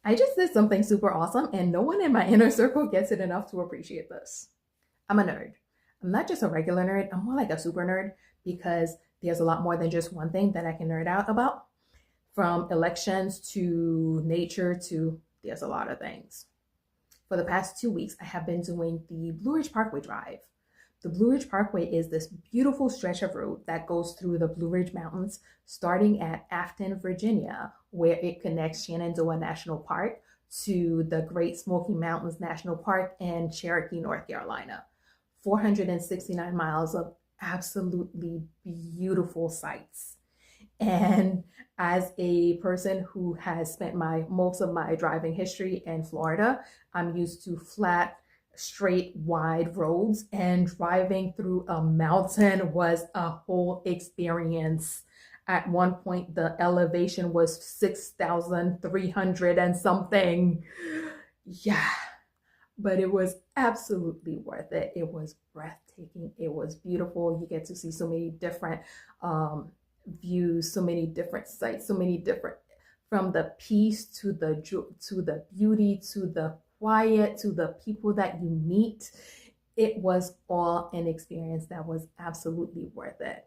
I just did something super awesome, and no one in my inner circle gets it enough to appreciate this. I'm a nerd. I'm not just a regular nerd, I'm more like a super nerd because there's a lot more than just one thing that I can nerd out about. From elections to nature to there's a lot of things. For the past 2 weeks, I have been doing the Blue Ridge Parkway Drive. The Blue Ridge Parkway is this beautiful stretch of road that goes through the Blue Ridge Mountains, starting at Afton, Virginia, where it connects Shenandoah National Park to the Great Smoky Mountains National Park and Cherokee, North Carolina. 469 miles of absolutely beautiful sights. And as a person who has spent my most of my driving history in Florida, I'm used to flat, straight, wide roads, and driving through a mountain was a whole experience. At one point, the elevation was 6,300 and something. Yeah, but it was absolutely worth it. It was breathtaking. It was beautiful. You get to see so many different um, views, so many different sights, so many different, from the peace to the beauty to the quiet to the people that you meet. It was all an experience that was absolutely worth it.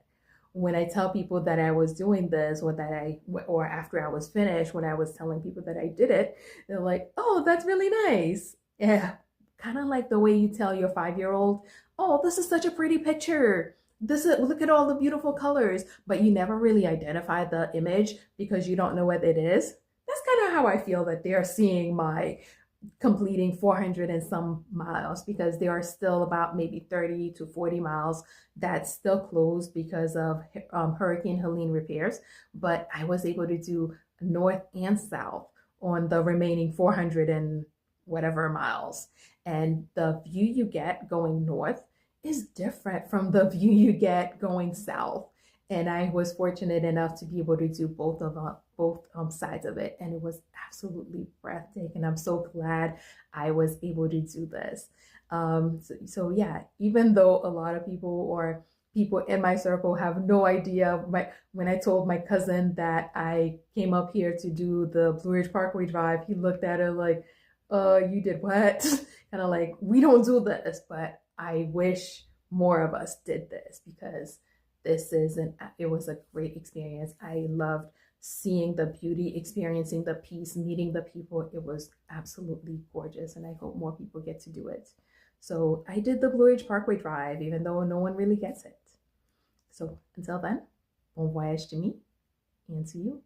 When I tell people that I was doing this, or after I was finished, when I was telling people that I did it, they're like, "Oh, that's really nice." Yeah, kind of like the way you tell your 5-year-old, "Oh, this is such a pretty picture. This is Look at all the beautiful colors," but you never really identify the image because you don't know what it is. That's kind of how I feel that they're seeing my completing 400 and some miles, because there are still about maybe 30 to 40 miles that's still closed because of Hurricane Helene repairs. But I was able to do north and south on the remaining 400 and whatever miles. And the view you get going north is different from the view you get going south. And I was fortunate enough to be able to do both sides of it, and it was absolutely breathtaking. I'm so glad I was able to do this. So yeah, even though a lot of people or people in my circle have no idea, when I told my cousin that I came up here to do the Blue Ridge Parkway Drive, he looked at it like, you did what?" Kind of like, we don't do this, but I wish more of us did this because it was a great experience. I loved seeing the beauty, experiencing the peace, meeting the people. It was absolutely gorgeous, and I hope more people get to do it. So I did the Blue Ridge Parkway Drive, even though no one really gets it. So until then, bon voyage to me, and to you.